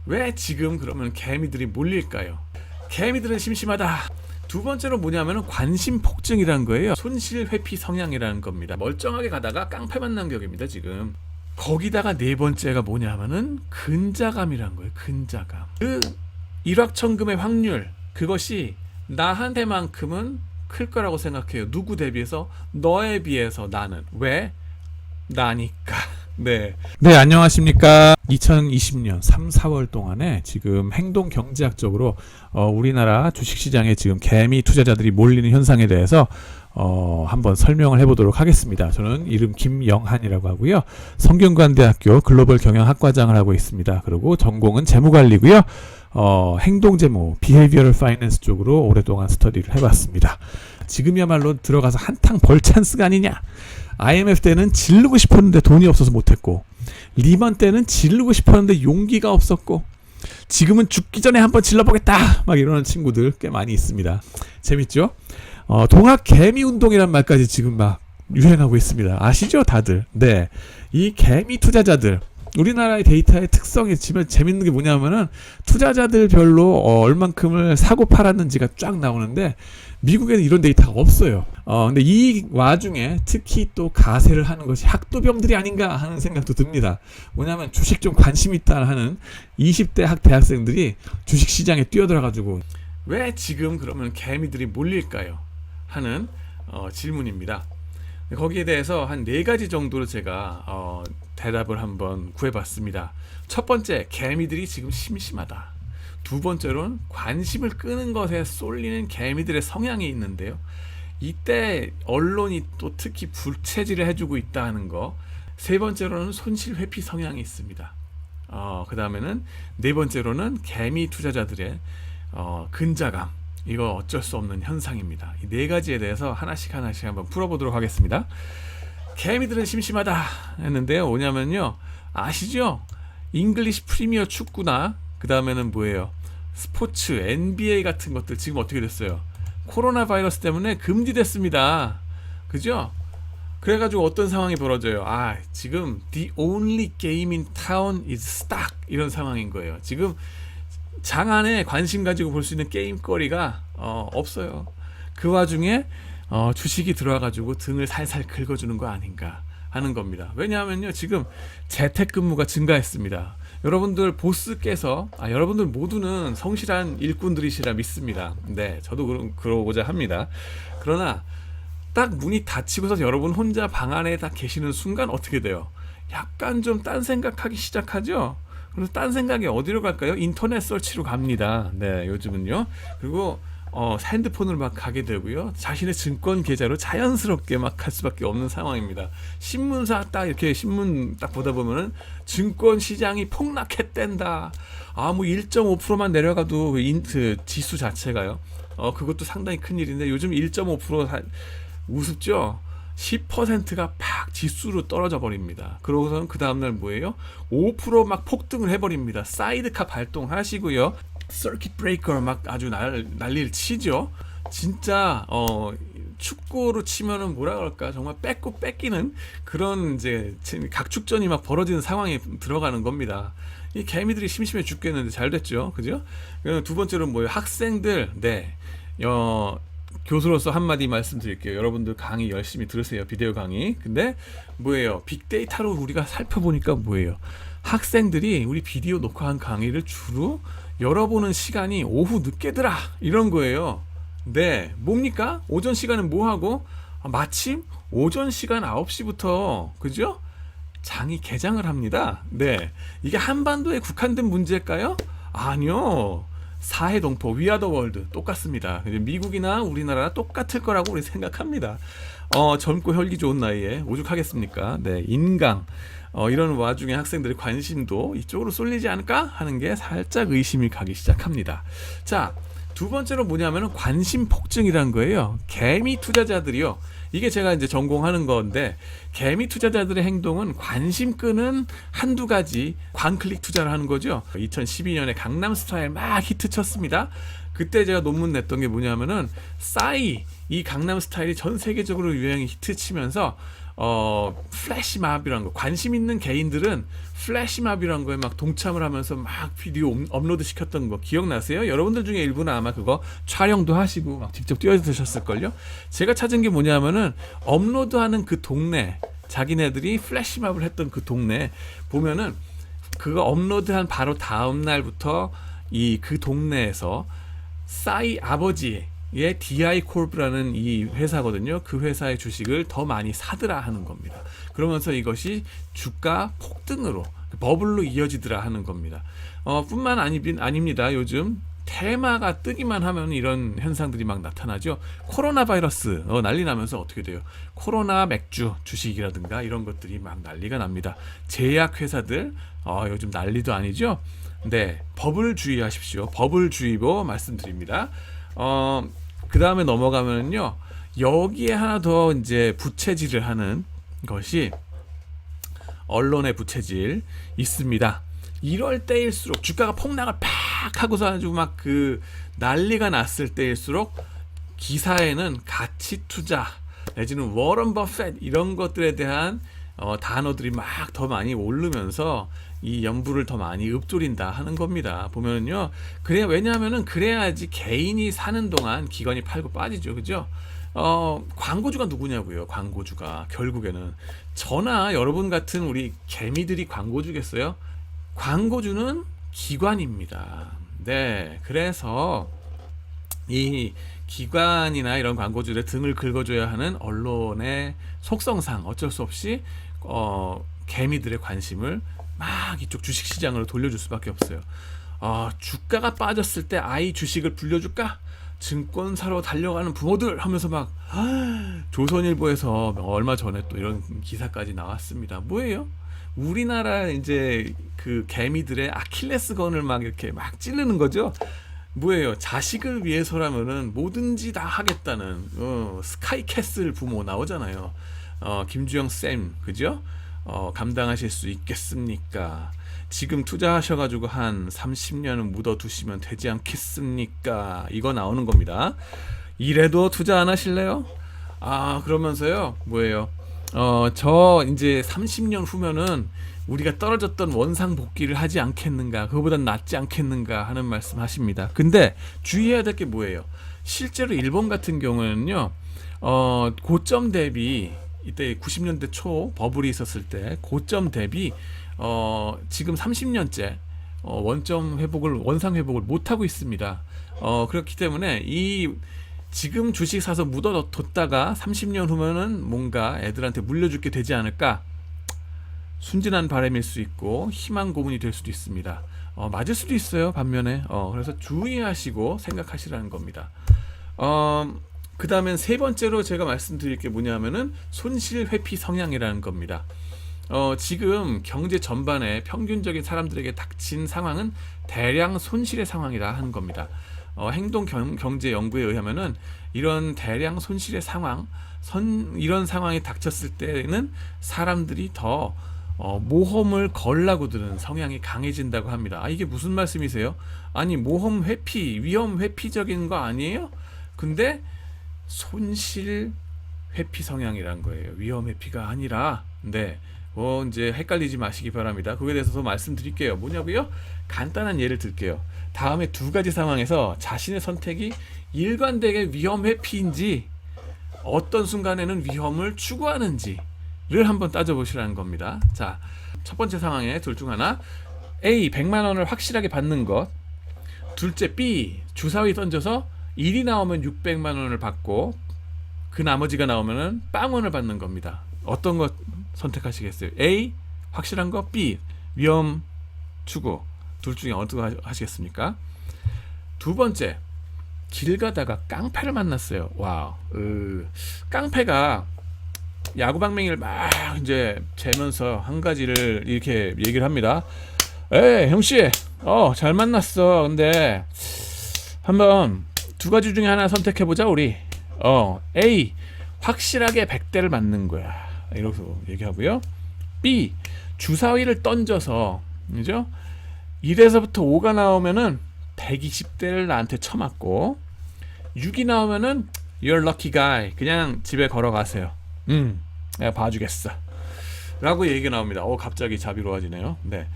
왜 지금 그러면 개미들이 몰릴까요? 개미들은 심심하다. 두 번째로 뭐냐면은 관심 폭증이라는 거예요. 손실 회피 성향이라는 겁니다. 멀쩡하게 가다가 깡패 만난 격입니다 지금. 거기다가 네 번째가 뭐냐면은 근자감이라는 거예요. 근자감. 그 일확천금의 확률, 그것이 나한테만큼은 클 거라고 생각해요. 누구 대비해서? 너에 비해서 나는. 왜? 나니까. 네. 네, 안녕하십니까. 2020년 3, 4월 동안에 지금 행동 경제학적으로 우리나라 주식시장에 지금 개미 투자자들이 몰리는 현상에 대해서 한번 설명을 해보도록 하겠습니다. 저는 이름 김영한이라고 하고요. 성균관대학교 글로벌 경영학과장을 하고 있습니다. 그리고 전공은 재무관리고요. 행동재무, 비헤이비어럴 파이낸스 쪽으로 오랫동안 스터디를 해봤습니다. 지금이야말로 들어가서 한탕 벌 찬스가 아니냐. IMF 때는 지르고 싶었는데 돈이 없어서 못했고, 리먼 때는 지르고 싶었는데 용기가 없었고, 지금은 죽기 전에 한번 질러보겠다 막 이러는 친구들 꽤 많이 있습니다. 재밌죠? 동학 개미 운동이란 말까지 지금 막 유행하고 있습니다. 아시죠 다들? 네, 이 개미 투자자들, 우리나라의 데이터의 특성이 재밌는 게 뭐냐면은 투자자들별로 얼만큼을 사고 팔았는지가 쫙 나오는데 미국에는 이런 데이터가 없어요. 근데 이 와중에 특히 또 가세를 하는 것이 학도병들이 아닌가 하는 생각도 듭니다. 뭐냐면 주식 좀 관심 있다 하는 20대 대학생들이 주식 시장에 뛰어들어가지고 왜 지금 그러면 개미들이 몰릴까요? 하는 질문입니다. 거기에 대해서 한 4가지 정도로 제가 대답을 한번 구해봤습니다. 첫 번째, 개미들이 지금 심심하다. 두 번째로는 관심을 끄는 것에 쏠리는 개미들의 성향이 있는데요. 이때 언론이 또 특히 불체질을 해주고 있다 하는 거. 세 번째로는 손실 회피 성향이 있습니다. 그 다음에는 네 번째로는 개미 투자자들의 근자감. 이거 어쩔 수 없는 현상입니다. 이 4가지에 대해서 하나씩 한번 풀어보도록 하겠습니다. 개미들은 심심하다 했는데요. 뭐냐면요, 아시죠? 잉글리시 프리미어 축구나 그 다음에는 뭐예요? 스포츠, NBA 같은 것들 지금 어떻게 됐어요? 코로나 바이러스 때문에 금지됐습니다. 그죠? 그래가지고 어떤 상황이 벌어져요? 지금 the only game in town is stock, 이런 상황인 거예요. 지금 장안에 관심 가지고 볼 수 있는 게임거리가 없어요. 그 와중에 주식이 들어와가지고 등을 살살 긁어주는 거 아닌가 하는 겁니다. 왜냐하면요, 지금 재택근무가 증가했습니다. 여러분들 보스께서 여러분들 모두는 성실한 일꾼들이시라 믿습니다. 네, 저도 그러고자 합니다. 그러나 딱 문이 닫히고서 여러분 혼자 방 안에 딱 계시는 순간 어떻게 돼요? 약간 좀 딴 생각하기 시작하죠. 그래서 딴 생각이 어디로 갈까요? 인터넷 서치로 갑니다. 네, 요즘은요. 그리고 핸드폰으로 막 가게 되고요. 자신의 증권 계좌로 자연스럽게 막 갈 수밖에 없는 상황입니다. 신문사 딱 이렇게 신문 딱 보다 보면은 증권 시장이 폭락했댄다. 뭐 1.5%만 내려가도 그 지수 자체가요. 그것도 상당히 큰 일인데 요즘 1.5% 우습죠? 10%가 팍 지수로 떨어져 버립니다. 그러고서는 그 다음날 뭐예요? 5% 폭등을 해버립니다. 사이드카 발동하시고요. 서킷 브레이커 막 아주 난리를 치죠. 진짜 축구로 치면은 뭐라 그럴까, 정말 뺏고 뺏기는 그런 이제 각축전이 막 벌어지는 상황에 들어가는 겁니다. 이 개미들이 심심해 죽겠는데 잘 됐죠, 그죠? 두 번째로는 뭐예요? 학생들, 네, 교수로서 한마디 말씀드릴게요. 여러분들 강의 열심히 들으세요. 비디오 강의. 근데 뭐예요? 빅데이터로 우리가 살펴보니까 뭐예요? 학생들이 우리 비디오 녹화한 강의를 주로 열어보는 시간이 오후 늦게더라, 이런 거예요. 네, 뭡니까? 오전 시간은 뭐하고? 마침 오전 시간 9시부터 그죠? 장이 개장을 합니다. 네, 이게 한반도에 국한된 문제일까요? 아니요. 사해 동포, 위아더 월드 똑같습니다. 미국이나 우리나라 똑같을 거라고 우리 생각합니다. 젊고 혈기 좋은 나이에 오죽하겠습니까? 네, 인강. 이런 와중에 학생들의 관심도 이쪽으로 쏠리지 않을까 하는 게 살짝 의심이 가기 시작합니다. 자, 두 번째로 뭐냐면은 관심 폭증이라는 거예요. 개미 투자자들이요. 이게 제가 이제 전공하는 건데, 개미 투자자들의 행동은 관심 끄는 한두 가지 광클릭 투자를 하는 거죠. 2012년에 강남 스타일 막 히트 쳤습니다. 그때 제가 논문 냈던 게 뭐냐면은 이 강남 스타일이 전 세계적으로 유행이 히트 치면서 플래시몹이라는 거, 관심 있는 개인들은 플래시몹이라는 거에 막 동참을 하면서 막 비디오 업로드 시켰던 거 기억나세요? 여러분들 중에 일부는 아마 그거 촬영도 하시고 막 직접 뛰어드셨을걸요? 제가 찾은 게 뭐냐면은 업로드하는 그 동네, 자기네들이 플래시몹을 했던 그 동네 보면은 그거 업로드한 바로 다음 날부터 그 동네에서 싸이 아버지의 DI 콜프라는 이 회사거든요. 그 회사의 주식을 더 많이 사더라 하는 겁니다. 그러면서 이것이 주가 폭등으로 버블로 이어지더라 하는 겁니다. 뿐만 아닙니다. 요즘 테마가 뜨기만 하면 이런 현상들이 막 나타나죠. 코로나 바이러스 난리 나면서 어떻게 돼요? 코로나 맥주 주식이라든가 이런 것들이 막 난리가 납니다. 제약 회사들 요즘 난리도 아니죠. 네, 버블 주의하십시오. 버블 주의보 말씀드립니다. 그 다음에 넘어가면요, 여기에 하나 더 이제 부채질을 하는 것이 언론의 부채질 있습니다. 이럴 때일수록 주가가 폭락을 팍 하고서 아주 막 그 난리가 났을 때일수록 기사에는 가치 투자 내지는 워런 버핏 이런 것들에 대한 단어들이 막 더 많이 오르면서 이 연부를 더 많이 읊조린다 하는 겁니다. 보면은요, 왜냐하면은 그래야지 개인이 사는 동안 기관이 팔고 빠지죠, 그죠? 광고주가 누구냐고요? 광고주가 결국에는 저나 여러분 같은 우리 개미들이 광고주겠어요? 광고주는 기관입니다. 네, 그래서 이 기관이나 이런 광고주의 등을 긁어줘야 하는 언론의 속성상 어쩔 수 없이 개미들의 관심을 막 이쪽 주식시장으로 돌려줄 수밖에 없어요. 주가가 빠졌을 때 아이 주식을 불려줄까? 증권 사러 달려가는 부모들 하면서 막 조선일보에서 얼마 전에 또 이런 기사까지 나왔습니다. 뭐예요? 우리나라 이제 그 개미들의 아킬레스건을 막 이렇게 막 찌르는 거죠. 뭐예요? 자식을 위해서라면은 뭐든지 다 하겠다는 스카이캐슬 부모 나오잖아요. 김주영 쌤, 그죠? 감당하실 수 있겠습니까? 지금 투자하셔가지고 한 30년은 묻어두시면 되지 않겠습니까? 이거 나오는 겁니다. 이래도 투자 안 하실래요? 그러면서요, 뭐예요? 저 이제 30년 후면은 우리가 떨어졌던 원상 복귀를 하지 않겠는가, 그거보단 낫지 않겠는가 하는 말씀 하십니다. 근데 주의해야 될 게 뭐예요? 실제로 일본 같은 경우는요, 고점 대비 이때 90년대 초 버블이 있었을 때 고점 대비 지금 30년째 원상 회복을 못 하고 있습니다. 그렇기 때문에 이 지금 주식 사서 묻어뒀다가 30년 후면은 뭔가 애들한테 물려주게 되지 않을까, 순진한 바람일 수 있고 희망 고문이 될 수도 있습니다. 맞을 수도 있어요, 반면에. 그래서 주의하시고 생각하시라는 겁니다. 그 다음엔 세 번째로 제가 말씀드릴 게 뭐냐면은 손실 회피 성향이라는 겁니다. 지금 경제 전반에 평균적인 사람들에게 닥친 상황은 대량 손실의 상황이라 하는 겁니다. 행동 경제 연구에 의하면은 이런 대량 손실의 상황, 이런 상황이 닥쳤을 때는 사람들이 더 모험을 걸라고 드는 성향이 강해진다고 합니다. 이게 무슨 말씀이세요? 아니, 모험 회피, 위험 회피적인 거 아니에요? 근데 손실 회피 성향이란 거예요. 위험 회피가 아니라. 네. 이제 헷갈리지 마시기 바랍니다. 그거에 대해서 더 말씀드릴게요. 뭐냐고요? 간단한 예를 들게요. 다음에 두 가지 상황에서 자신의 선택이 일관되게 위험 회피인지 어떤 순간에는 위험을 추구하는지를 한번 따져보시라는 겁니다. 자, 첫 번째 상황에 둘 중 하나, A 100만 원을 확실하게 받는 것, 둘째 B 주사위 던져서 1이 나오면 600만 원을 받고 그 나머지가 나오면은 빵원을 받는 겁니다. 어떤 것 선택하시겠어요? A 확실한 거, B 위험 추구. 둘 중에 어느 거 하시겠습니까? 두 번째, 길 가다가 깡패를 만났어요. 와우. 깡패가 야구방망이를 막 이제 재면서 한 가지를 이렇게 얘기를 합니다. 형씨, 잘 만났어. 근데 한번 두 가지 중에 하나 선택해보자 우리. A 확실하게 100대를 맞는 거야, 이렇게 얘기하고요. B 주사위를 던져서, 그죠? 1에서부터 5가 나오면은 120대를 나한테 쳐맞고, 6이 나오면은 You're lucky guy, 그냥 집에 걸어가세요. 내가 봐주겠어. 라고 얘기가 나옵니다. 갑자기 자비로워지네요. 네.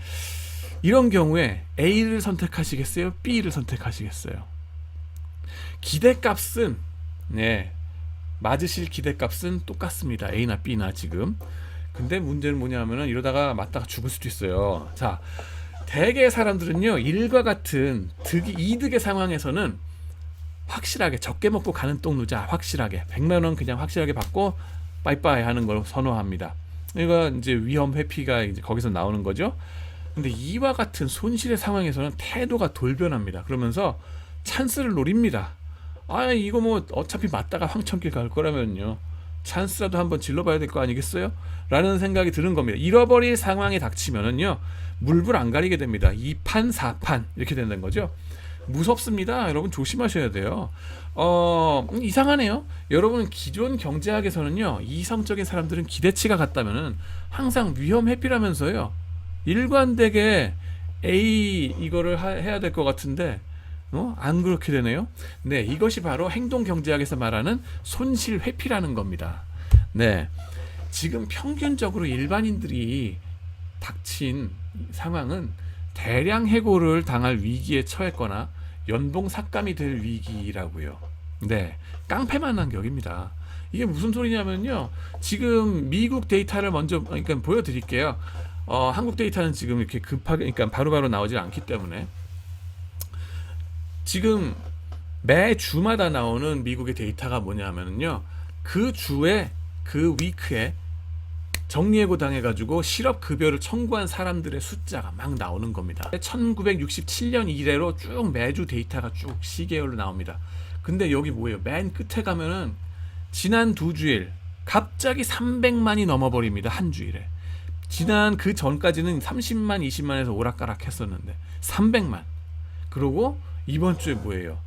이런 경우에 A를 선택하시겠어요? B를 선택하시겠어요? 기대값은 맞으실 기대값은 똑같습니다. A나 B나 지금. 근데 문제는 뭐냐면은 이러다가 맞다가 죽을 수도 있어요. 자, 대개 사람들은요, 일과 같은 이득의 상황에서는 확실하게 적게 먹고 가는 똥 누자, 확실하게 100만 원 그냥 확실하게 받고 빠이빠이 하는 걸 선호합니다. 이거 이제 위험 회피가 이제 거기서 나오는 거죠. 근데 이와 같은 손실의 상황에서는 태도가 돌변합니다. 그러면서 찬스를 노립니다. 이거 뭐 어차피 맞다가 황천길 갈 거라면요, 찬스라도 한번 질러봐야 될 거 아니겠어요? 라는 생각이 드는 겁니다. 잃어버릴 상황이 닥치면은요, 물불 안 가리게 됩니다. 2판 4판 이렇게 된다는 거죠. 무섭습니다. 여러분 조심하셔야 돼요. 이상하네요. 여러분 기존 경제학에서는요, 이성적인 사람들은 기대치가 같다면은 항상 위험 회피라면서요, 일관되게 A 이거를 해야 될 것 같은데 안 그렇게 되네요. 네, 이것이 바로 행동 경제학에서 말하는 손실 회피라는 겁니다. 네, 지금 평균적으로 일반인들이 닥친 상황은 대량 해고를 당할 위기에 처했거나 연봉 삭감이 될 위기라고요. 네, 깡패만 난 격입니다. 이게 무슨 소리냐면요, 지금 미국 데이터를 먼저 보여드릴게요. 한국 데이터는 지금 이렇게 급하게, 바로바로 나오지 않기 때문에 지금 매 주마다 나오는 미국의 데이터가 뭐냐면요, 그 주에 그 위크에 정리해고 당해가지고 실업급여를 청구한 사람들의 숫자가 막 나오는 겁니다. 1967년 이래로 쭉 매주 데이터가 쭉 시계열로 나옵니다. 근데 여기 뭐예요? 맨 끝에 가면은 지난 2주일 갑자기 300만이 넘어버립니다. 한 주일에. 지난 그 전까지는 30만, 20만에서 오락가락 했었는데 300만. 그리고 이번 주에 뭐예요?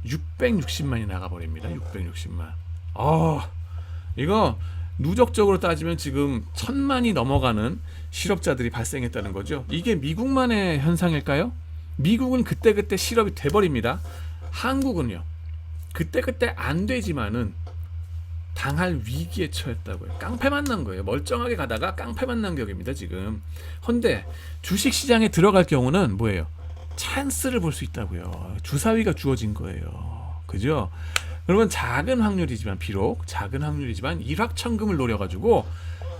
660만이 나가버립니다. 660만. 이거 누적적으로 따지면 지금 1000만이 넘어가는 실업자들이 발생했다는 거죠. 이게 미국만의 현상일까요? 미국은 그때그때 실업이 돼버립니다. 한국은요, 그때그때 안 되지만은 당할 위기에 처했다고요. 깡패 만난 거예요. 멀쩡하게 가다가 깡패 만난 격입니다 지금. 헌데 주식시장에 들어갈 경우는 뭐예요? 찬스를 볼 수 있다고요. 주사위가 주어진 거예요. 그죠? 그러면 작은 확률이지만, 비록 작은 확률이지만 일확천금을 노려가지고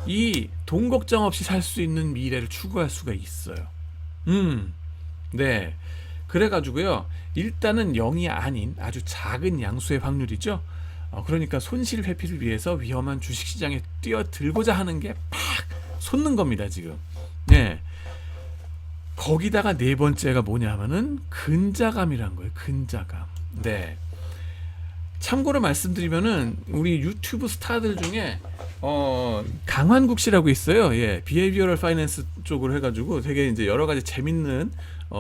이 돈 걱정 없이 살 수 있는 미래를 추구할 수가 있어요. 네. 그래가지고요, 일단은 0이 아닌 아주 작은 양수의 확률이죠. 그러니까 손실 회피를 위해서 위험한 주식시장에 뛰어들고자 하는 게 팍 솟는 겁니다 지금. 네. 거기다가 네 번째가 뭐냐면은 근자감이란 거예요. 근자감. 네. 참고로 말씀드리면은 우리 유튜브 스타들 중에 강환국 씨라고 있어요. 예, 비헤이비어럴 파이낸스 쪽으로 해가지고 되게 이제 여러 가지 재밌는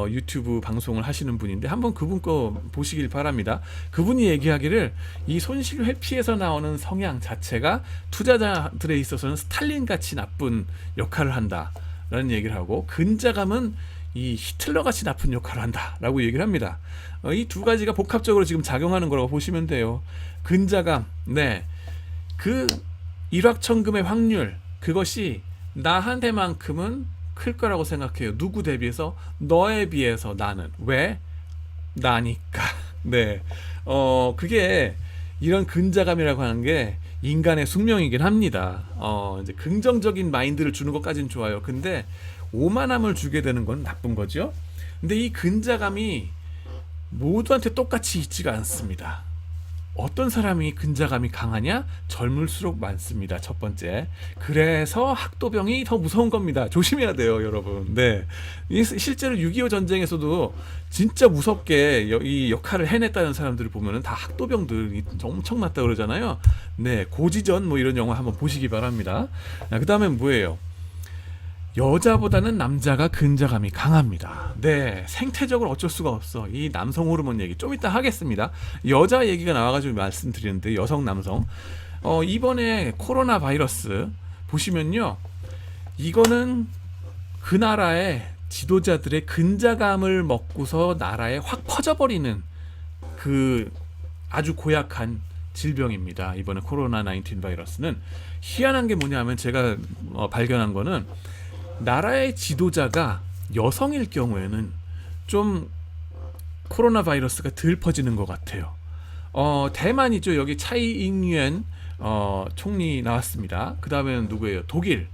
유튜브 방송을 하시는 분인데 한번 그분 거 보시길 바랍니다. 그분이 얘기하기를 이 손실 회피에서 나오는 성향 자체가 투자자들에 있어서는 스탈린 같이 나쁜 역할을 한다라는 얘기를 하고, 근자감은 이 히틀러 같이 나쁜 역할을 한다라고 얘기를 합니다. 이 두 가지가 복합적으로 지금 작용하는 거라고 보시면 돼요. 근자감, 네, 그 일확천금의 확률, 그것이 나한테만큼은 클 거라고 생각해요. 누구 대비해서? 너에 비해서 나는. 왜? 나니까. 네, 그게 이런 근자감이라고 하는 게 인간의 숙명이긴 합니다. 이제 긍정적인 마인드를 주는 것까지는 좋아요. 근데 오만함을 주게 되는 건 나쁜 거죠. 근데 이 근자감이 모두한테 똑같이 있지가 않습니다. 어떤 사람이 근자감이 강하냐? 젊을수록 많습니다. 첫 번째. 그래서 학도병이 더 무서운 겁니다. 조심해야 돼요, 여러분. 네. 실제로 6.25 전쟁에서도 진짜 무섭게 이 역할을 해냈다는 사람들을 보면은 다 학도병들이 엄청났다 그러잖아요. 네. 고지전 뭐 이런 영화 한번 보시기 바랍니다. 그 다음에 뭐예요? 여자보다는 남자가 근자감이 강합니다. 네, 생태적으로 어쩔 수가 없어. 이 남성 호르몬 얘기 좀 이따 하겠습니다. 여자 얘기가 나와가지고 말씀드리는데, 여성 남성 이번에 코로나 바이러스 보시면요, 이거는 그 나라의 지도자들의 근자감을 먹고서 나라에 확 퍼져버리는 그 아주 고약한 질병입니다. 이번에 코로나 19 바이러스는 희한한 게 뭐냐면 제가 발견한 거는 나라의 지도자가 여성일 경우에는 좀 코로나 바이러스가 덜 퍼지는 것 같아요. 대만이죠. 여기 차이잉유엔 총리 나왔습니다. 그 다음에는 누구예요? 독일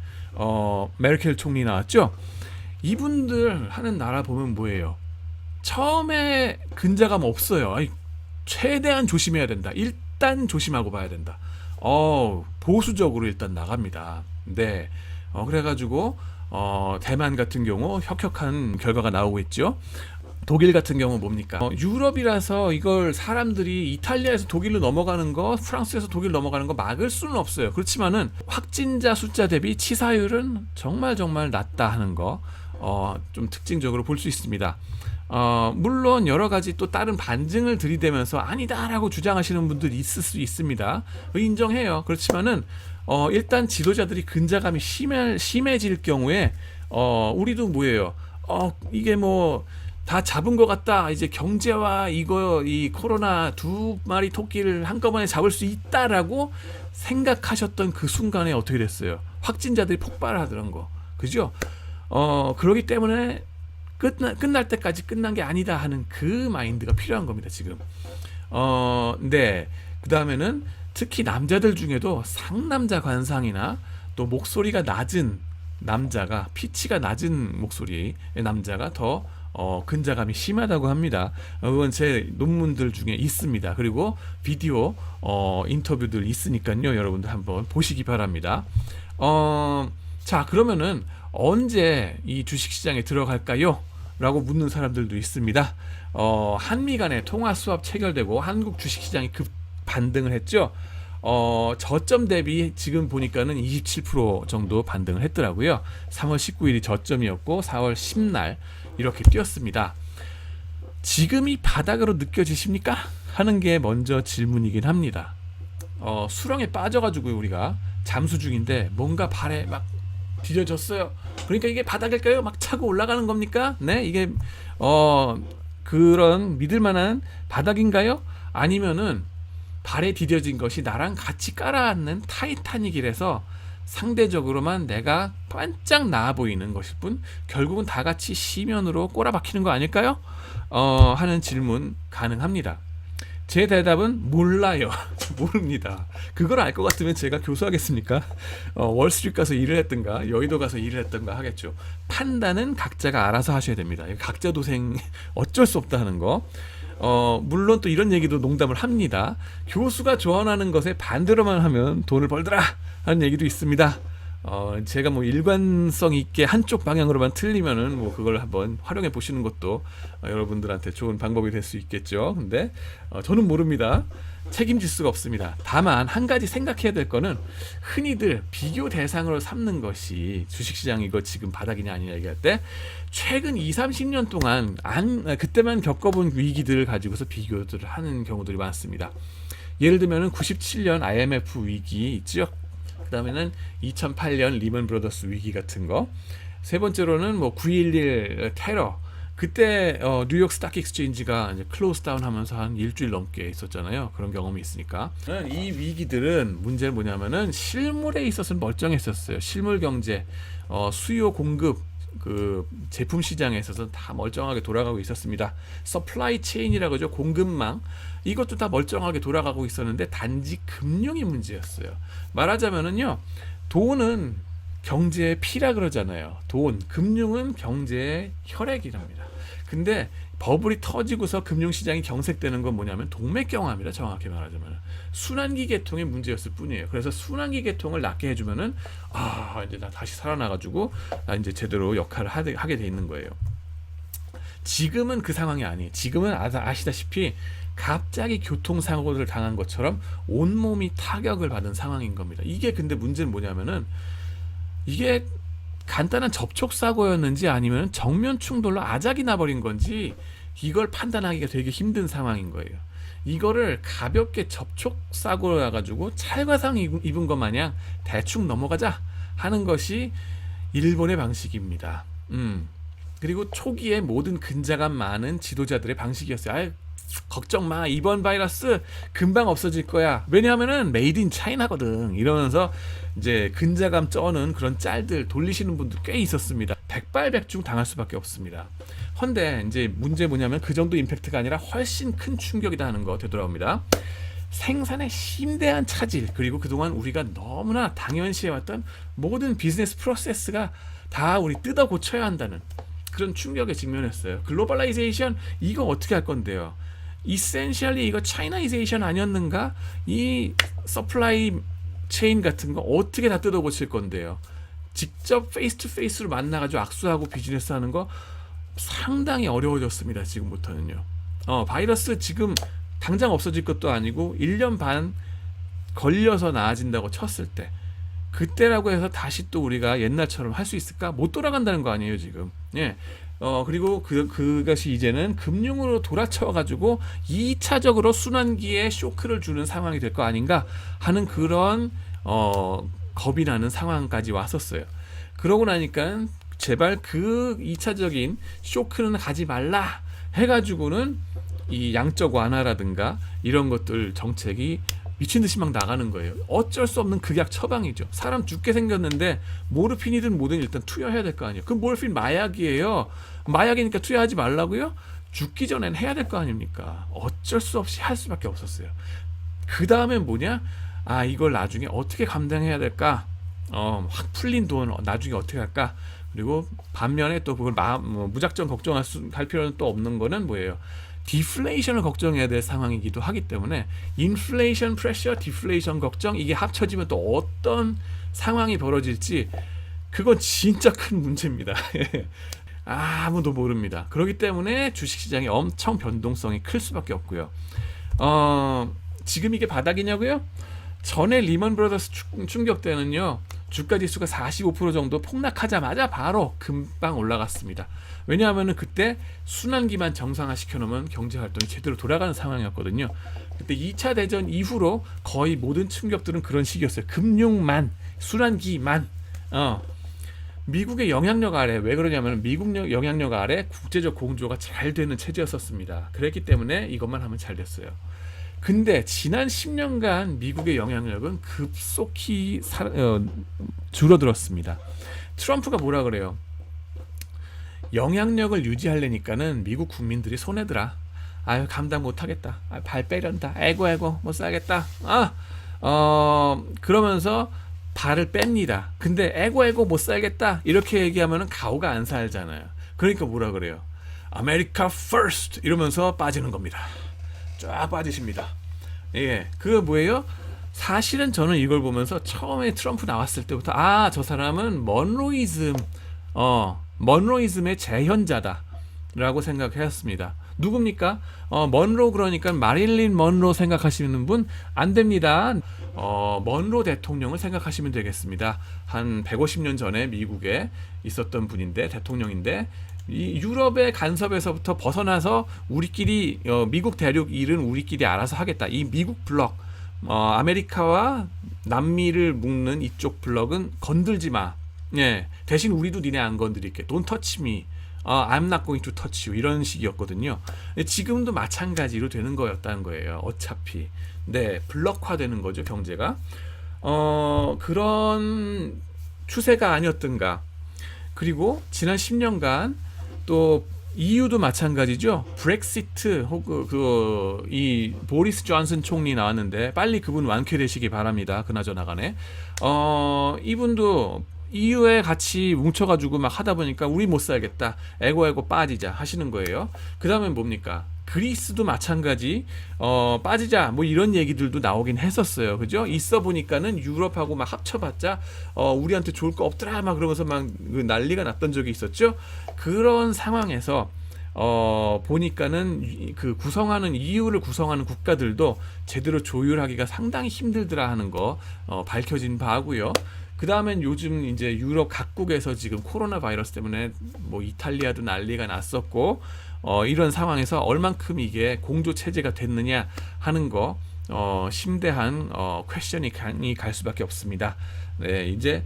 메르켈 총리 나왔죠. 이분들 하는 나라 보면 뭐예요? 처음에 근자감 없어요. 아니, 최대한 조심해야 된다. 일단 조심하고 봐야 된다. 보수적으로 일단 나갑니다. 네. 그래가지고 대만 같은 경우 혁혁한 결과가 나오고 있죠. 독일 같은 경우 뭡니까? 유럽이라서 이걸 사람들이 이탈리아에서 독일로 넘어가는 거, 프랑스에서 독일 넘어가는 거 막을 수는 없어요. 그렇지만은 확진자 숫자 대비 치사율은 정말 낮다 하는 거 좀 특징적으로 볼 수 있습니다. 물론 여러 가지 또 다른 반증을 들이대면서 아니다라고 주장하시는 분들이 있을 수 있습니다. 인정해요. 그렇지만은 일단 지도자들이 근자감이 심해질 경우에 우리도 뭐예요? 이게 뭐 다 잡은 것 같다. 이제 경제와 이 코로나 두 마리 토끼를 한꺼번에 잡을 수 있다라고 생각하셨던 그 순간에 어떻게 됐어요? 확진자들이 폭발하더란 거. 그죠? 그러기 때문에 끝날 때까지 끝난 게 아니다 하는 그 마인드가 필요한 겁니다, 지금. 네. 그 다음에는 특히 남자들 중에도 상남자 관상이나 또 목소리가 낮은 남자가, 피치가 낮은 목소리의 남자가 더 근자감이 심하다고 합니다. 그건 제 논문들 중에 있습니다. 그리고 비디오 인터뷰들 있으니까요. 여러분들 한번 보시기 바랍니다. 자, 그러면은 언제 이 주식시장에 들어갈까요? 라고 묻는 사람들도 있습니다. 한미 간의 통화 수합 체결되고 한국 주식시장이 급 반등을 했죠. 저점 대비 지금 보니까는 27% 정도 반등을 했더라고요. 3월 19일이 저점이었고 4월 10날 이렇게 뛰었습니다. 지금이 바닥으로 느껴지십니까? 하는 게 먼저 질문이긴 합니다. 수렁에 빠져가지고 우리가 잠수 중인데 뭔가 발에 막 디뎌졌어요. 그러니까 이게 바닥일까요? 막 차고 올라가는 겁니까? 네, 이게 그런 믿을만한 바닥인가요? 아니면은 발에 디뎌진 것이 나랑 같이 깔아앉는 타이타닉이라서 상대적으로만 내가 반짝 나아 보이는 것일 뿐 결국은 다 같이 시면으로 꼬라박히는 거 아닐까요? 하는 질문 가능합니다. 제 대답은 몰라요. 모릅니다. 그걸 알 것 같으면 제가 교수하겠습니까? 월스트리트 가서 일을 했든가 여의도 가서 일을 했든가 하겠죠. 판단은 각자가 알아서 하셔야 됩니다. 각자 도생 어쩔 수 없다 하는 거. 물론 또 이런 얘기도 농담을 합니다. 교수가 조언하는 것에 반대로만 하면 돈을 벌더라 하는 얘기도 있습니다. 제가 뭐 일관성 있게 한쪽 방향으로만 틀리면은 뭐 그걸 한번 활용해 보시는 것도 여러분들한테 좋은 방법이 될 수 있겠죠. 근데 저는 모릅니다. 책임질 수가 없습니다. 다만 한 가지 생각해야 될 거는 흔히들 비교 대상으로 삼는 것이 주식시장 이거 지금 바닥이냐 아니냐 얘기할 때 최근 20-30년 동안 그때만 겪어본 위기들을 가지고서 비교들을 하는 경우들이 많습니다. 예를 들면 97년 IMF 위기 있죠. 그 다음에는 2008년 리먼 브로더스 위기 같은 거. 세 번째로는 뭐 9.11 테러. 그때 뉴욕 스탁 익스체인지가 이제 클로즈 다운 하면서 한 일주일 넘게 있었잖아요. 그런 경험이 있으니까. 이 위기들은 문제는 뭐냐면은 실물에 있어서는 멀쩡했었어요. 실물 경제, 수요 공급, 그 제품 시장에 있어서 다 멀쩡하게 돌아가고 있었습니다. 서플라이 체인이라고 하죠. 공급망. 이것도 다 멀쩡하게 돌아가고 있었는데 단지 금융이 문제였어요. 말하자면은요. 돈은 경제의 피라 그러잖아요. 돈, 금융은 경제의 혈액이랍니다. 근데 버블이 터지고서 금융시장이 경색되는 건 뭐냐면 동맥경화입니다. 정확히 말하자면 순환기 계통의 문제였을 뿐이에요. 그래서 순환기 계통을 낫게 해주면은 이제 나 다시 살아나가지고 나 이제 제대로 역할을 하게 돼 있는 거예요. 지금은 그 상황이 아니에요. 지금은 아시다시피 갑자기 교통사고를 당한 것처럼 온몸이 타격을 받은 상황인 겁니다. 이게 근데 문제는 뭐냐면은 이게 간단한 접촉사고였는지 아니면 정면 충돌로 아작이 나버린 건지 이걸 판단하기가 되게 힘든 상황인 거예요. 이거를 가볍게 접촉사고로 나가지고 찰과상 입은 것 마냥 대충 넘어가자 하는 것이 일본의 방식입니다. 그리고 초기에 모든 근자감 많은 지도자들의 방식이었어요. 아이, 걱정 마, 이번 바이러스 금방 없어질 거야. 왜냐하면은 메이드 인 차이나거든. 이러면서 이제 근자감 쩌는 그런 짤들 돌리시는 분들 꽤 있었습니다. 백발백중 당할 수밖에 없습니다. 헌데 이제 문제 뭐냐면 그 정도 임팩트가 아니라 훨씬 큰 충격이다 하는 거 되돌아옵니다. 생산의 심대한 차질, 그리고 그동안 우리가 너무나 당연시해왔던 모든 비즈니스 프로세스가 다 우리 뜯어 고쳐야 한다는 그런 충격에 직면했어요. 글로벌라이제이션 이거 어떻게 할 건데요? 이센셜리 이거 차이나이제이션 아니었는가? 이 서플라이 체인 같은 거 어떻게 다 뜯어 고칠 건데요? 직접 페이스 투 페이스로 만나가지고 악수하고 비즈니스 하는 거 상당히 어려워졌습니다. 지금부터는요. 바이러스 지금 당장 없어질 것도 아니고 1년 반 걸려서 나아진다고 쳤을 때 그때라고 해서 다시 또 우리가 옛날처럼 할 수 있을까? 못 돌아간다는 거 아니에요 지금. 예. 그리고 그것이 이제는 금융으로 돌아쳐가지고 2차적으로 순환기에 쇼크를 주는 상황이 될 거 아닌가 하는 그런 겁이 나는 상황까지 왔었어요. 그러고 나니까 제발 그 2차적인 쇼크는 가지 말라 해가지고는 이 양적 완화라든가 이런 것들 정책이 미친듯이 막 나가는 거예요. 어쩔 수 없는 극약 처방이죠. 사람 죽게 생겼는데 모르핀이든 뭐든 일단 투여해야 될 거 아니에요. 그 모르핀 마약이에요. 마약이니까 투여하지 말라고요? 죽기 전엔 해야 될 거 아닙니까? 어쩔 수 없이 할 수밖에 없었어요. 그 다음엔 뭐냐? 이걸 나중에 어떻게 감당해야 될까? 확 풀린 돈 나중에 어떻게 할까? 그리고 반면에 또 그걸 무작정 걱정할 필요는 또 없는 거는 뭐예요? 디플레이션을 걱정해야 될 상황이기도 하기 때문에 인플레이션 프레셔, 디플레이션 걱정 이게 합쳐지면 또 어떤 상황이 벌어질지 그건 진짜 큰 문제입니다. 아무도 모릅니다. 그렇기 때문에 주식시장이 엄청 변동성이 클 수밖에 없고요. 지금 이게 바닥이냐고요? 전에 리먼 브라더스 충격 때는요. 주가 지수가 45% 정도 폭락하자마자 바로 금방 올라갔습니다. 왜냐하면 그때 순환기만 정상화시켜 놓으면 경제 활동이 제대로 돌아가는 상황이었거든요. 그때 2차 대전 이후로 거의 모든 충격들은 그런 식이었어요. 금융만, 순환기만. 미국의 영향력 아래, 왜 그러냐면 미국 영향력 아래 국제적 공조가 잘 되는 체제였었습니다. 그랬기 때문에 이것만 하면 잘 됐어요. 근데 지난 10년간 미국의 영향력은 급속히 줄어들었습니다. 트럼프가 뭐라 그래요? 영향력을 유지하려니까는 미국 국민들이 손해더라. 감당 못하겠다. 발 빼련다. 에고 못 살겠다. 그러면서 발을 뺍니다. 근데 에고 못 살겠다. 이렇게 얘기하면은 가오가 안 살잖아요. 그러니까 뭐라 그래요? 아메리카 퍼스트 이러면서 빠지는 겁니다. 쫙 빠지십니다. 예, 그거 뭐예요? 사실은 저는 이걸 보면서 처음에 트럼프 나왔을 때부터 저 사람은 먼로이즘의 재현자다라고 생각했습니다. 누굽니까? 먼로 그러니까 마릴린 먼로 생각하시는 분 안 됩니다. 먼로 대통령을 생각하시면 되겠습니다. 한 150년 전에 미국에 있었던 분인데 대통령인데 이 유럽의 간섭에서부터 벗어나서 우리끼리 미국 대륙 일은 우리끼리 알아서 하겠다. 이 미국 블럭 아메리카와 남미를 묶는 이쪽 블럭은 건들지 마. 예, 대신 우리도 니네 안 건드릴게. Don't touch me. I'm not going to touch you. 이런 식이었거든요. 지금도 마찬가지로 되는 거였다는 거예요. 어차피. 네, 블럭화되는 거죠, 경제가. 그런 추세가 아니었던가. 그리고 지난 10년간 또 EU도 마찬가지죠. 브렉시트 혹은 이 보리스 존슨 총리 나왔는데 빨리 그분 완쾌되시기 바랍니다. 그나저나간에 이분도 EU에 같이 뭉쳐가지고 막 하다 보니까 우리 못 살겠다. 에고 빠지자 하시는 거예요. 그 다음에 뭡니까? 그리스도 마찬가지 빠지자 뭐 이런 얘기들도 나오긴 했었어요. 그죠? 있어 보니까는 유럽하고 막 합쳐봤자 우리한테 좋을 거 없더라 막 그러면서 막 난리가 났던 적이 있었죠. 그런 상황에서 보니까는 그 구성하는 EU를 구성하는 국가들도 제대로 조율하기가 상당히 힘들더라 하는 거 밝혀진 바고요. 그 다음엔 요즘 이제 유럽 각국에서 지금 코로나 바이러스 때문에 뭐 이탈리아도 난리가 났었고 이런 상황에서 얼만큼 이게 공조 체제가 됐느냐 하는 거 심대한 퀘스천이 갈 수밖에 없습니다. 네, 이제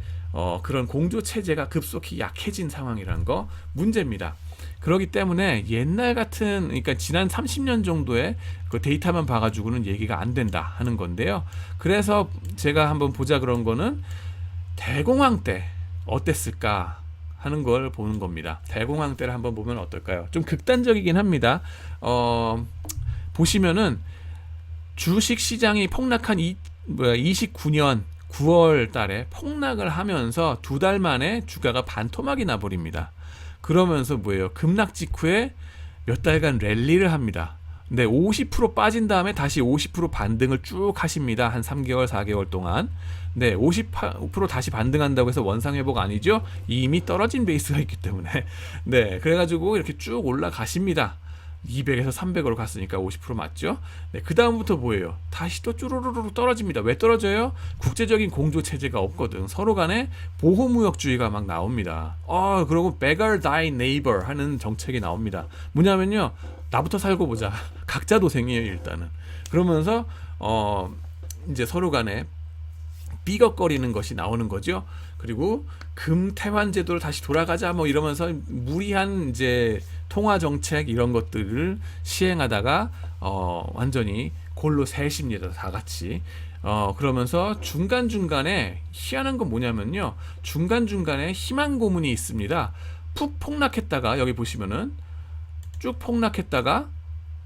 그런 공조 체제가 급속히 약해진 상황이라는 거 문제입니다. 그렇기 때문에 옛날 같은, 그러니까 지난 30년 정도의 그 데이터만 봐가지고는 얘기가 안 된다 하는 건데요. 그래서 제가 한번 보자 그런 거는 대공황 때 어땠을까 하는 걸 보는 겁니다. 대공황 때를 한번 보면 어떨까요? 좀 극단적이긴 합니다. 보시면은 주식 시장이 폭락한 29년 9월 달에 폭락을 하면서 2달 만에 주가가 반토막이 나버립니다. 그러면서 뭐예요? 급락 직후에 몇 달간 랠리를 합니다. 네, 50% 빠진 다음에 다시 50% 반등을 쭉 하십니다. 한 3개월, 4개월 동안. 네, 50% 다시 반등한다고 해서 원상회복 아니죠? 이미 떨어진 베이스가 있기 때문에. 네, 그래가지고 이렇게 쭉 올라가십니다. 200에서 300으로 갔으니까 50% 맞죠? 네, 그 다음부터 뭐예요? 다시 또 쭈루루루 떨어집니다. 왜 떨어져요? 국제적인 공조 체제가 없거든. 서로 간에 보호무역주의가 막 나옵니다. 그리고 beggar thy neighbor 하는 정책이 나옵니다. 뭐냐면요, 나부터 살고 보자. 각자 도생이에요, 일단은. 그러면서 이제 서로 간에 삐걱거리는 것이 나오는 거죠. 그리고 금태환 제도를 다시 돌아가자 뭐 이러면서 무리한 이제 통화 정책 이런 것들을 시행하다가 완전히 골로 새십니다. 다 같이. 그러면서 중간중간에 희한한 건 뭐냐면요. 중간중간에 희망 고문이 있습니다. 푹 폭락했다가 여기 보시면은 쭉 폭락했다가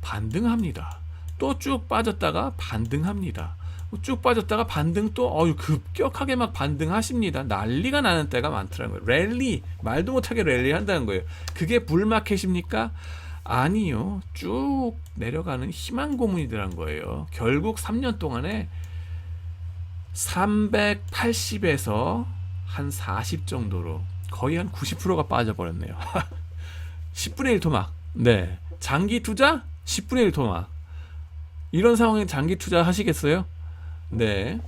반등합니다. 또 쭉 빠졌다가 반등합니다. 쭉 빠졌다가 반등 또 급격하게 막 반등하십니다. 난리가 나는 때가 많더라고요. 랠리, 말도 못하게 랠리 한다는 거예요. 그게 불마켓입니까? 아니요. 쭉 내려가는 희망 고문이더란 거예요. 결국 3년 동안에 380에서 한 40 정도로 거의 한 90%가 빠져버렸네요. 10분의 1 토막. 네. 장기 투자 10분의 1 토막. 이런 상황에 장기 투자 하시겠어요? 네,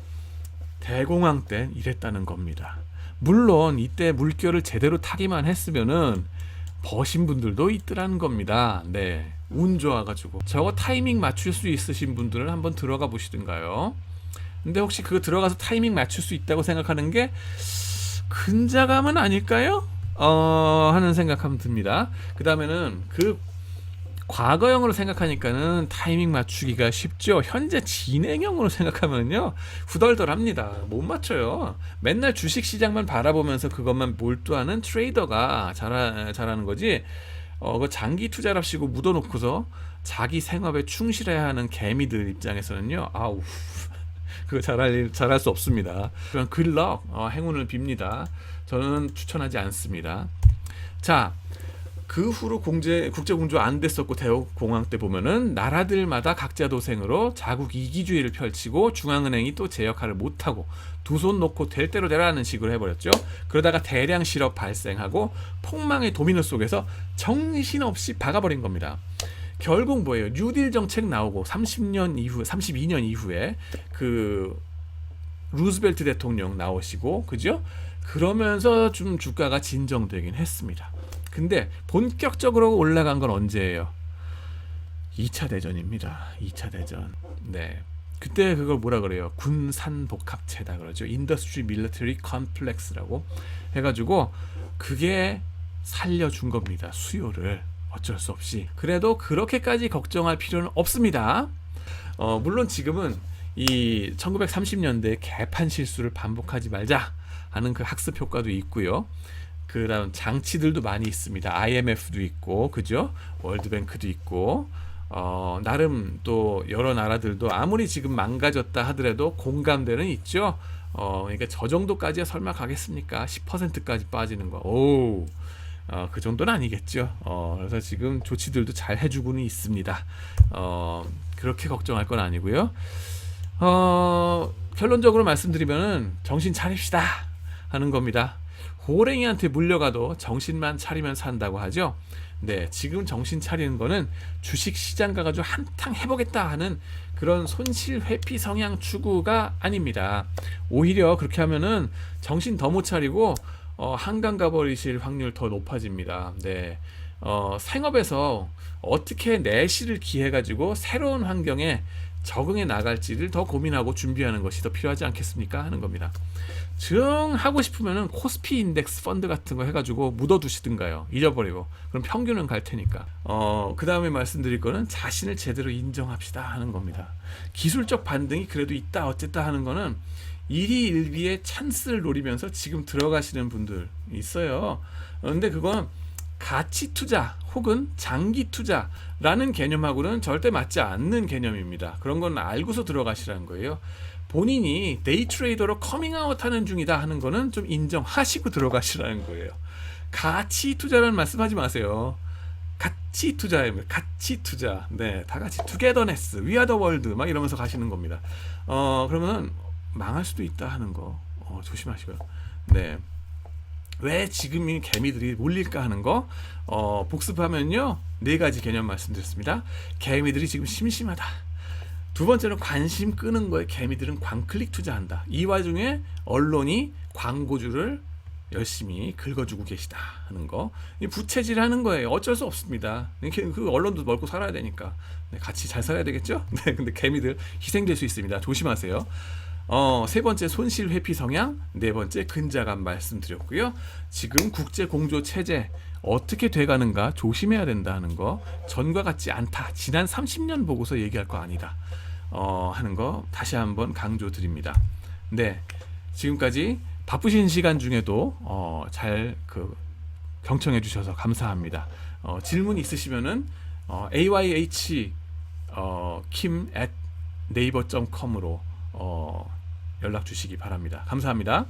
대공황 때 이랬다는 겁니다. 물론 이때 물결을 제대로 타기만 했으면은 버신 분들도 있더라는 겁니다. 네, 운 좋아가지고 저거 타이밍 맞출 수 있으신 분들은 한번 들어가 보시든가요. 근데 혹시 그거 들어가서 타이밍 맞출 수 있다고 생각하는 게 근자감은 아닐까요? 하는 생각하면 듭니다. 그 다음에는 그 과거형으로 생각하니까는 타이밍 맞추기가 쉽죠. 현재 진행형으로 생각하면요 후덜덜합니다. 못 맞춰요. 맨날 주식 시장만 바라보면서 그것만 몰두하는 트레이더가 잘하는 거지. 그 장기 투자랍시고 묻어놓고서 자기 생업에 충실해야 하는 개미들 입장에서는요, 그거 잘할 수 없습니다. 그냥 글럭 행운을 빕니다. 저는 추천하지 않습니다. 자, 그 후로 국제 공조 안 됐었고 대공황 때 보면은 나라들마다 각자 도생으로 자국 이기주의를 펼치고 중앙은행이 또 제 역할을 못하고 두 손 놓고 될 대로 되라는 식으로 해버렸죠. 그러다가 대량 실업 발생하고 폭망의 도미노 속에서 정신없이 박아버린 겁니다. 결국 뭐예요? 뉴딜 정책 나오고 32년 이후에 그 루즈벨트 대통령 나오시고, 그죠? 그러면서 좀 주가가 진정되긴 했습니다. 근데 본격적으로 올라간 건 언제예요? 2차 대전입니다. 2차 대전. 네. 그때 그걸 뭐라 그래요? 군산복합체다 그러죠. 인더스트리 밀리터리 컴플렉스라고 해가지고 그게 살려준 겁니다. 수요를. 어쩔 수 없이. 그래도 그렇게까지 걱정할 필요는 없습니다. 물론 지금은 이 1930년대 개판 실수를 반복하지 말자 하는 그 학습 효과도 있고요. 그다음 장치들도 많이 있습니다. IMF도 있고, 그죠? 월드뱅크도 있고, 나름 또 여러 나라들도 아무리 지금 망가졌다 하더라도 공감대는 있죠. 그러니까 저 정도까지야 설마 가겠습니까? 10%까지 빠지는 거. 그 정도는 아니겠죠. 그래서 지금 조치들도 잘 해주고는 있습니다. 그렇게 걱정할 건 아니고요. 결론적으로 말씀드리면은 정신 차립시다 하는 겁니다. 호랭이한테 물려가도 정신만 차리면 산다고 하죠. 네, 지금 정신 차리는 거는 주식 시장 가가지고 한탕 해보겠다 하는 그런 손실 회피 성향 추구가 아닙니다. 오히려 그렇게 하면은 정신 더 못 차리고 한강 가버리실 확률 더 높아집니다. 네, 생업에서 어떻게 내실을 기해가지고 새로운 환경에 적응해 나갈지를 더 고민하고 준비하는 것이 더 필요하지 않겠습니까? 하는 겁니다. 하고 싶으면은 코스피 인덱스 펀드 같은 거 해가지고 묻어두시든가요. 잊어버리고. 그럼 평균은 갈 테니까. 그 다음에 말씀드릴 거는 자신을 제대로 인정합시다 하는 겁니다. 기술적 반등이 그래도 있다 어쨌다 하는 거는 일희일비의 찬스를 노리면서 지금 들어가시는 분들 있어요. 근데 그건 가치 투자 혹은 장기 투자라는 개념하고는 절대 맞지 않는 개념입니다. 그런 건 알고서 들어가시라는 거예요. 본인이 데이 트레이더로 커밍아웃 하는 중이다 하는 거는 좀 인정하시고 들어가시라는 거예요. 가치 투자라는 말씀하지 마세요. 가치 투자입니다. 가치 투자. 네, 다 같이 투게더네스, 위아더 월드 막 이러면서 가시는 겁니다. 그러면 망할 수도 있다 하는 거 조심하시고요. 네. 왜 지금 이 개미들이 몰릴까 하는 거 복습하면요 4가지 개념 말씀드렸습니다. 개미들이 지금 심심하다. 두 번째는 관심 끄는 거에 개미들은 광클릭 투자한다. 이 와중에 언론이 광고주를 열심히 긁어주고 계시다 하는 거. 부채질하는 거예요. 어쩔 수 없습니다. 그 언론도 먹고 살아야 되니까 같이 잘 살아야 되겠죠. 네, 근데 개미들 희생될 수 있습니다. 조심하세요. 세 번째 손실 회피 성향, 네 번째 근자감 말씀드렸고요. 지금 국제 공조 체제 어떻게 돼가는가 조심해야 된다는 거, 전과 같지 않다. 지난 30년 보고서 얘기할 거 아니다. 하는 거 다시 한번 강조드립니다. 네, 지금까지 바쁘신 시간 중에도 잘 경청해 주셔서 감사합니다. 질문 있으시면은 ayh kim@naver.com으로 연락 주시기 바랍니다. 감사합니다.